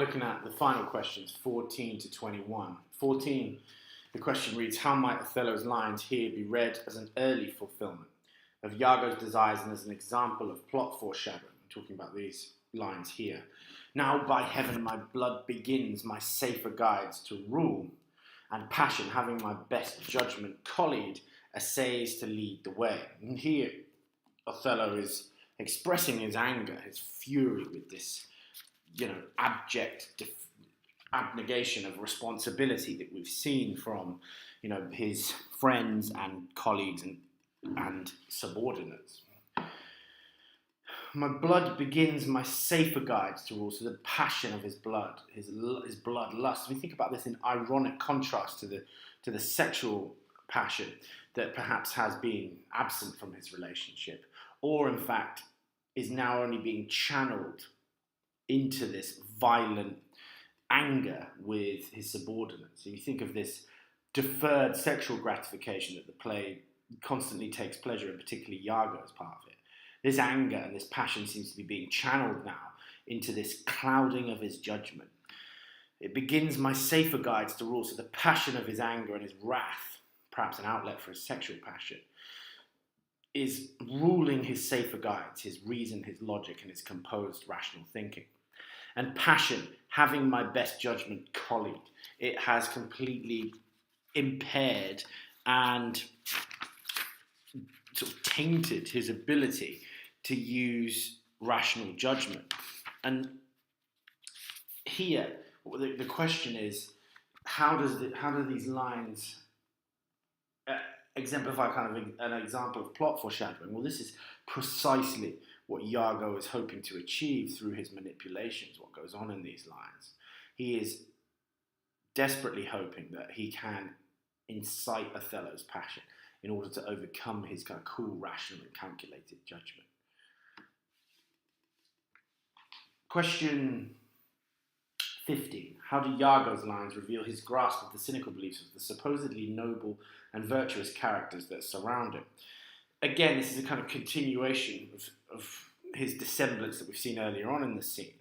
Looking at the final questions, 14 to 21. 14, the question reads, how might Othello's lines here be read as an early fulfillment of Iago's desires and as an example of plot foreshadowing? I'm talking about these lines here. Now, by heaven, my blood begins, my safer guides to rule, and passion, having my best judgment collied, essays to lead the way. And here, Othello is expressing his anger, his fury with this abject abnegation of responsibility that we've seen from, his friends and colleagues and subordinates. My blood begins, my safer guides to rule. So the passion of his blood, his bloodlust. We think about this in ironic contrast to the sexual passion that perhaps has been absent from his relationship, or in fact is now only being channeled into this violent anger with his subordinates. So you think of this deferred sexual gratification that the play constantly takes pleasure in, particularly Iago's part of it. This anger and this passion seems to be being channeled now into this clouding of his judgment. It begins, my safer guides to rule. So the passion of his anger and his wrath, perhaps an outlet for his sexual passion, is ruling his safer guides, his reason, his logic, and his composed rational thinking. And passion, having my best judgment collied, it has completely impaired and sort of tainted his ability to use rational judgment. And here, the question is, how do these lines exemplify kind of an example of plot foreshadowing? Well, this is precisely what Iago is hoping to achieve through his manipulations, what goes on in these lines. He is desperately hoping that he can incite Othello's passion in order to overcome his kind of cool, rational, and calculated judgment. Question 15. How do Iago's lines reveal his grasp of the cynical beliefs of the supposedly noble and virtuous characters that surround him? Again, this is a kind of continuation of his dissemblance that we've seen earlier on in the scene.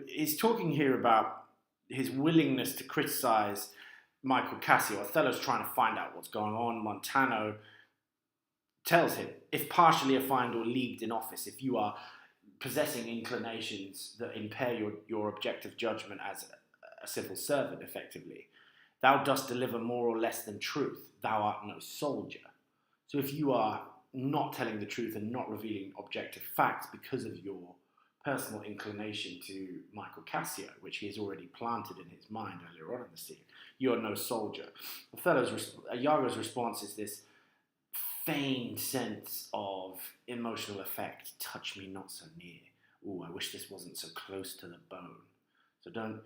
He's talking here about his willingness to criticize Michael Cassio. Othello's trying to find out what's going on. Montano tells him, if partially affined or leagued in office, if you are possessing inclinations that impair your objective judgment as a civil servant, effectively, thou dost deliver more or less than truth. Thou art no soldier. So if you are not telling the truth and not revealing objective facts because of your personal inclination to Michael Cassio, which he has already planted in his mind earlier on in the scene, you are no soldier. Iago's response is this feigned sense of emotional effect. Touch me not so near. Ooh, I wish this wasn't so close to the bone. So don't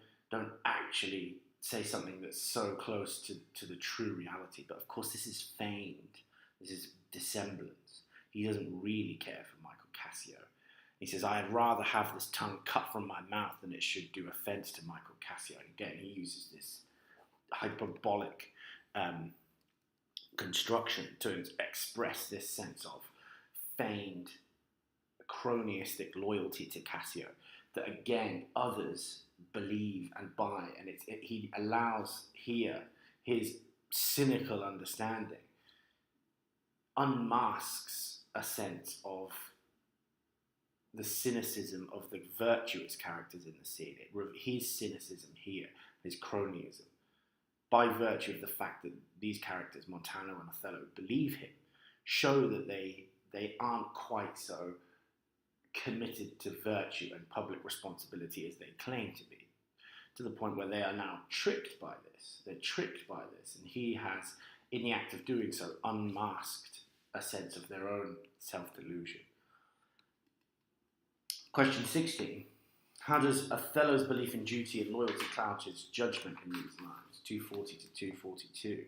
actually say something that's so close to the true reality. But of course, this is feigned. This is dissemblance. He doesn't really care for Michael Cassio. He says, I'd rather have this tongue cut from my mouth than it should do offence to Michael Cassio. And again, he uses this hyperbolic construction to express this sense of feigned cronyistic loyalty to Cassio that, again, others believe and buy. And he allows here his cynical understanding unmasks a sense of the cynicism of the virtuous characters in the scene. His cynicism here, his cronyism, by virtue of the fact that these characters, Montano and Othello, believe him, show that they aren't quite so committed to virtue and public responsibility as they claim to be, to the point where they are now tricked by this. They're tricked by this, and he has, in the act of doing so, unmasked a sense of their own self-delusion. Question 16. How does Othello's belief in duty and loyalty cloud his judgment in these lines, 240 to 242?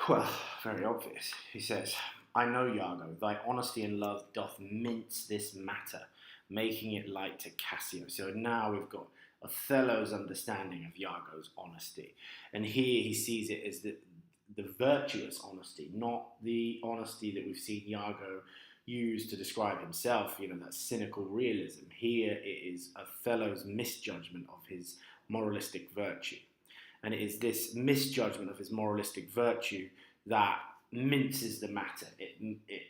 Well, very obvious. He says, I know, Iago, thy honesty and love doth mince this matter, making it light to Cassio. So now we've got Othello's understanding of Iago's honesty. And here he sees it as the virtuous honesty, not the honesty that we've seen Iago used to describe himself, that cynical realism. Here it is Othello's misjudgment of his moralistic virtue. And it is this misjudgment of his moralistic virtue that minces the matter. It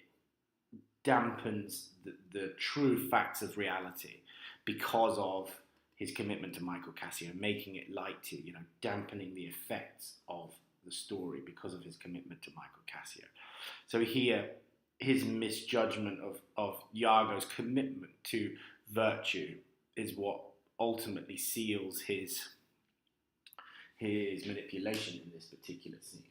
dampens the true facts of reality because of his commitment to Michael Cassio, making it lighter, dampening the effects of the story because of his commitment to Michael Cassio. So here, his misjudgment of Iago's commitment to virtue is what ultimately seals his manipulation in this particular scene.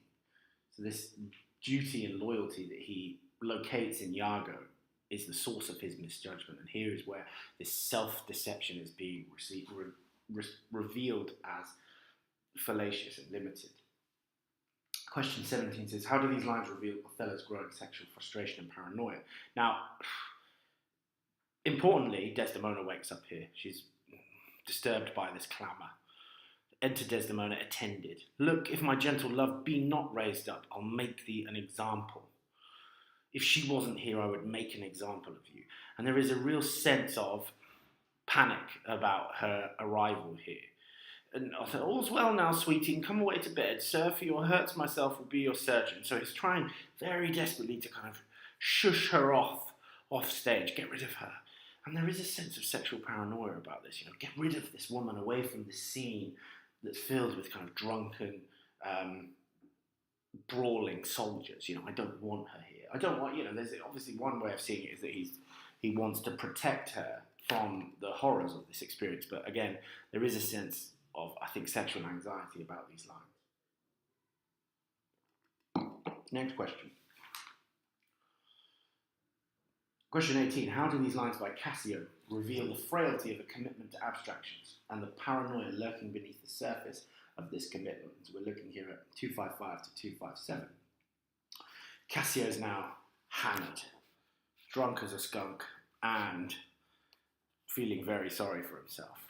So this duty and loyalty that he locates in Iago is the source of his misjudgment, and here is where this self-deception is being revealed as fallacious and limited. Question 17 says, how do these lines reveal Othello's growing sexual frustration and paranoia? Now, importantly, Desdemona wakes up here. She's disturbed by this clamour. Enter Desdemona attended. Look, if my gentle love be not raised up, I'll make thee an example. If she wasn't here, I would make an example of you. And there is a real sense of panic about her arrival here. And I said, all's well now, sweeting, come away to bed. Sir, for your hurts myself will be your surgeon. So he's trying very desperately to kind of shush her off stage, get rid of her. And there is a sense of sexual paranoia about this, get rid of this woman away from the scene that's filled with kind of drunken, brawling soldiers. I don't want her here. I don't want, there's obviously one way of seeing it is that he wants to protect her from the horrors of this experience. But again, there is a sense of, I think, sexual anxiety about these lines. Next question. Question 18. How do these lines by Cassio reveal the frailty of a commitment to abstractions and the paranoia lurking beneath the surface of this commitment? So we're looking here at 255 to 257. Cassio is now hammered, drunk as a skunk, and feeling very sorry for himself.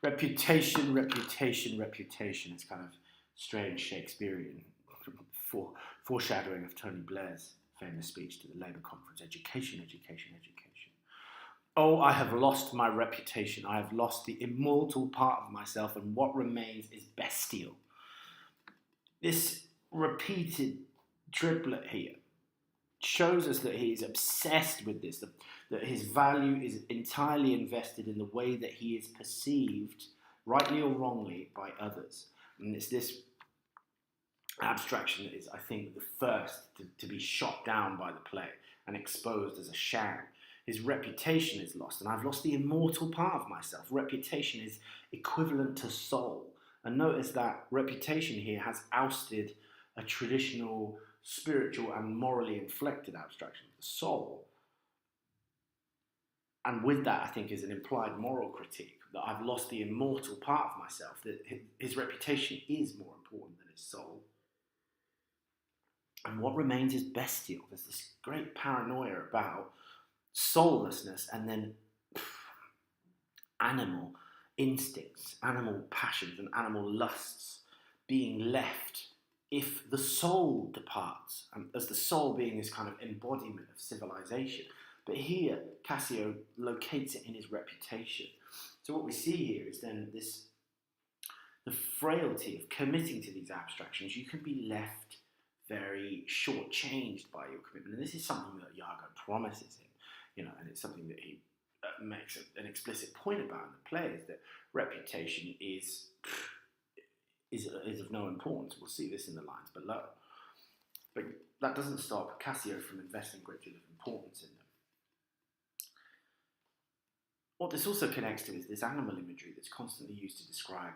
Reputation is kind of strange Shakespearean foreshadowing of Tony Blair's famous speech to the Labour conference. Education. Oh, I have lost my reputation. I have lost the immortal part of myself, and what remains is bestial. This repeated triplet here shows us that he is obsessed with this, that his value is entirely invested in the way that he is perceived, rightly or wrongly, by others. And it's this abstraction that is, I think, the first to be shot down by the play and exposed as a sham. His reputation is lost, and I've lost the immortal part of myself. Reputation is equivalent to soul. And notice that reputation here has ousted a traditional spiritual and morally inflected abstraction of the soul. And with that, I think, is an implied moral critique, that I've lost the immortal part of myself, that his reputation is more important than his soul. And what remains is bestial. There's this great paranoia about soullessness and then animal instincts, animal passions and animal lusts being left if the soul departs, as the soul being this kind of embodiment of civilization. But here, Cassio locates it in his reputation. So what we see here is then the frailty of committing to these abstractions. You can be left very shortchanged by your commitment. And this is something that Iago promises him, and it's something that he makes an explicit point about in the play, is that reputation is of no importance. We'll see this in the lines below. But that doesn't stop Cassio from investing a great deal of importance in them. What this also connects to is this animal imagery that's constantly used to describe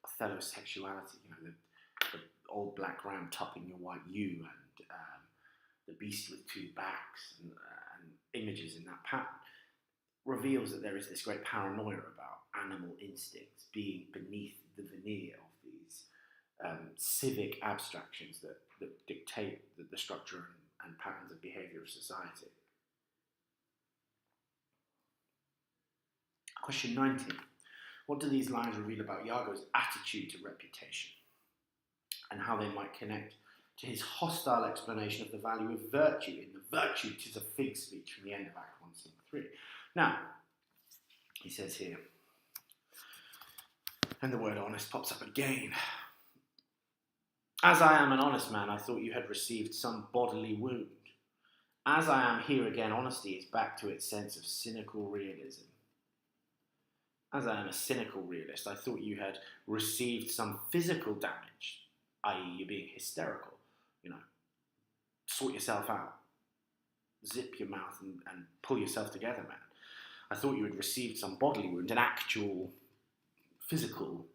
Othello's sexuality. The old black ram topping your white ewe, and the beast with two backs, and images in that pattern, reveals that there is this great paranoia about animal instincts being beneath the veneer of these civic abstractions that dictate the structure and patterns of behaviour of society. Question 19. What do these lines reveal about Iago's attitude to reputation, and how they might connect to his hostile explanation of the value of virtue in the Virtue 'Tis a Fig speech from the end of Act 1, Scene 3. Now, he says here, and the word honest pops up again. As I am an honest man, I thought you had received some bodily wound. As I am here again, honesty is back to its sense of cynical realism. As I am a cynical realist, I thought you had received some physical damage, i.e. you're being hysterical. Sort yourself out. Zip your mouth and pull yourself together, man. I thought you had received some bodily wound, an actual physical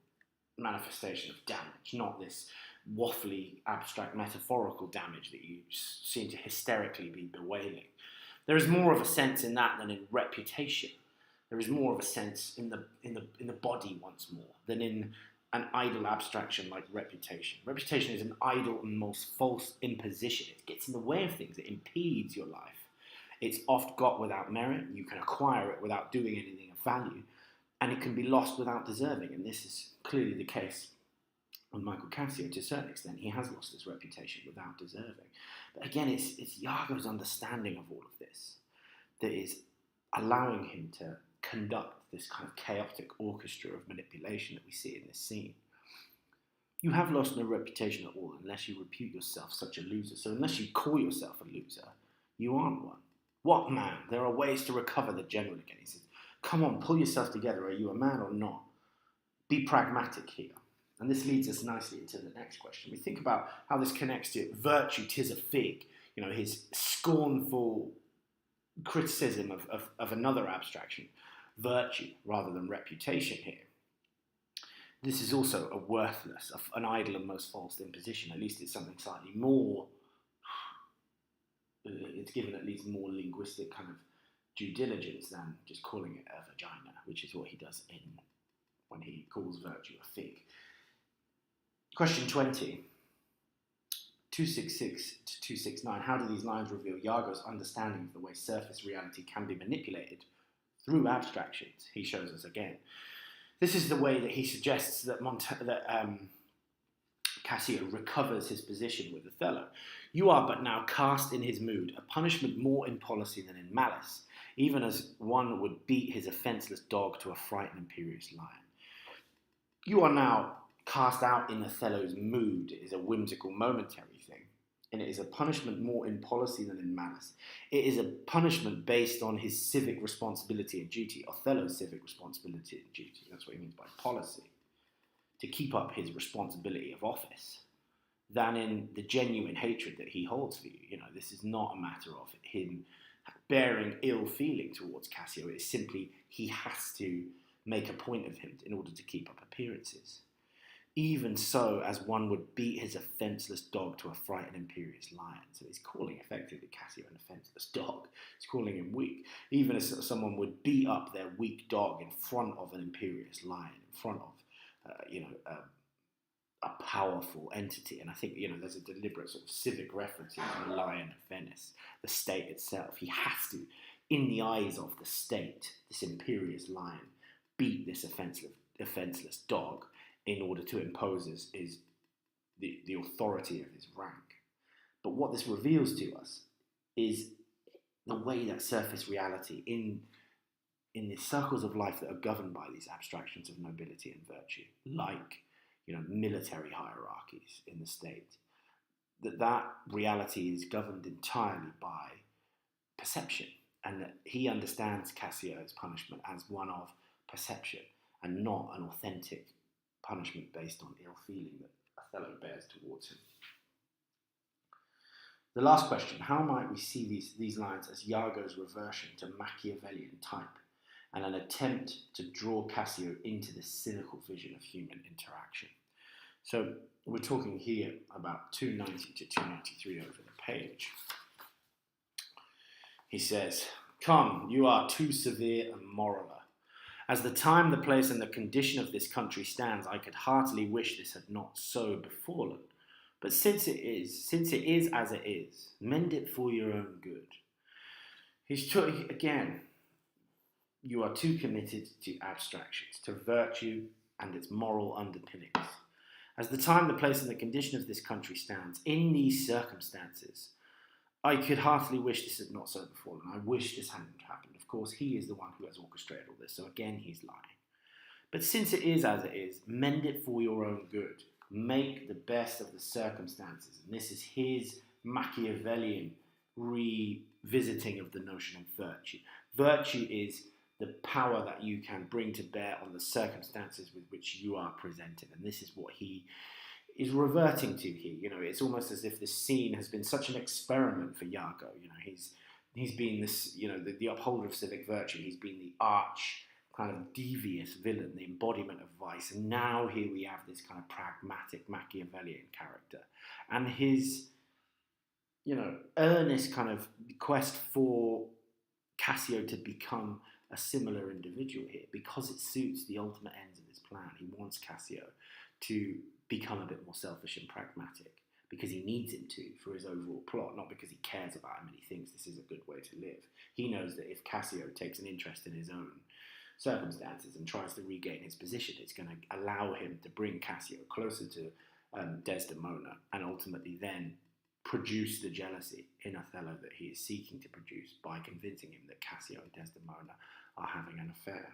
manifestation of damage, not this waffly, abstract, metaphorical damage that you seem to hysterically be bewailing. There is more of a sense in that than in reputation. There is more of a sense in the body once more than in an idle abstraction like reputation. Reputation is an idle and most false imposition. It gets in the way of things. It impedes your life. It's oft got without merit. You can acquire it without doing anything of value. And it can be lost without deserving. And this is clearly the case with Michael Cassio to a certain extent. He has lost his reputation without deserving. But again, it's Iago's understanding of all of this that is allowing him to conduct this kind of chaotic orchestra of manipulation that we see in this scene. You have lost no reputation at all unless you repute yourself such a loser. So unless you call yourself a loser, you aren't one. What man? There are ways to recover the general again. He says, come on, pull yourself together. Are you a man or not? Be pragmatic here. And this leads us nicely into the next question. We think about how this connects to Virtue 'Tis a Fig, his scornful criticism of another abstraction, virtue, rather than reputation here. This is also a worthless, an idle and most false imposition. At least it's something slightly more, it's given at least more linguistic kind of due diligence than just calling it a vagina, which is what he does when he calls virtue a fig. Question 20, 266 to 269. How do these lines reveal Iago's understanding of the way surface reality can be manipulated through abstractions? He shows us again. This is the way that he suggests that Cassio recovers his position with Othello. You are but now cast in his mood, a punishment more in policy than in malice, even as one would beat his offenceless dog to a frightened imperious lion. You are now cast out in Othello's mood. It is a whimsical, momentary thing, and it is a punishment more in policy than in malice. It is a punishment based on his civic responsibility and duty, Othello's civic responsibility and duty. That's what he means by policy, to keep up his responsibility of office, than in the genuine hatred that he holds for you. This is not a matter of him bearing ill feeling towards Cassio. It's simply he has to make a point of him in order to keep up appearances. Even so, as one would beat his offenceless dog to a frightened imperious lion. So he's calling effectively Cassio an offenceless dog. He's calling him weak. Even as someone would beat up their weak dog in front of an imperious lion, in front of a powerful entity. And I think, there's a deliberate sort of civic reference to the Lion of Venice, the state itself. He has to, in the eyes of the state, this imperious lion, beat this offenceless dog in order to impose the authority of his rank. But what this reveals to us is the way that surface reality in the circles of life that are governed by these abstractions of nobility and virtue, like military hierarchies in the state, that reality is governed entirely by perception, and that he understands Cassio's punishment as one of perception and not an authentic punishment based on ill feeling that Othello bears towards him. The last question: how might we see these lines as Iago's reversion to Machiavellian type and an attempt to draw Cassio into this cynical vision of human interaction? So we're talking here about 290 to 293 over the page. He says, "Come, you are too severe a moraler. As the time, the place, and the condition of this country stands, I could heartily wish this had not so befallen. But since it is as it is, mend it for your own good." Again, you are too committed to abstractions, to virtue and its moral underpinnings. As the time, the place, and the condition of this country stands, in these circumstances, I could heartily wish this had not so befallen. I wish this hadn't happened. Of course, he is the one who has orchestrated all this, so again, he's lying. But since it is as it is, mend it for your own good. Make the best of the circumstances. And this is his Machiavellian revisiting of the notion of virtue. Virtue is the power that you can bring to bear on the circumstances with which you are presented. And this is what he is reverting to here. You know, it's almost as if this scene has been such an experiment for Iago. You know, he's been this, you know, the upholder of civic virtue. He's been the arch kind of devious villain, the embodiment of vice. And now here we have this kind of pragmatic Machiavellian character. And his, you know, earnest kind of quest for Cassio to become a similar individual here, because it suits the ultimate ends of his plan. He wants Cassio to become a bit more selfish and pragmatic, because he needs him to for his overall plot, not because he cares about him and he thinks this is a good way to live. He knows that if Cassio takes an interest in his own circumstances and tries to regain his position, it's going to allow him to bring Cassio closer to Desdemona, and ultimately then produce the jealousy in Othello that he is seeking to produce by convincing him that Cassio and Desdemona are having an affair.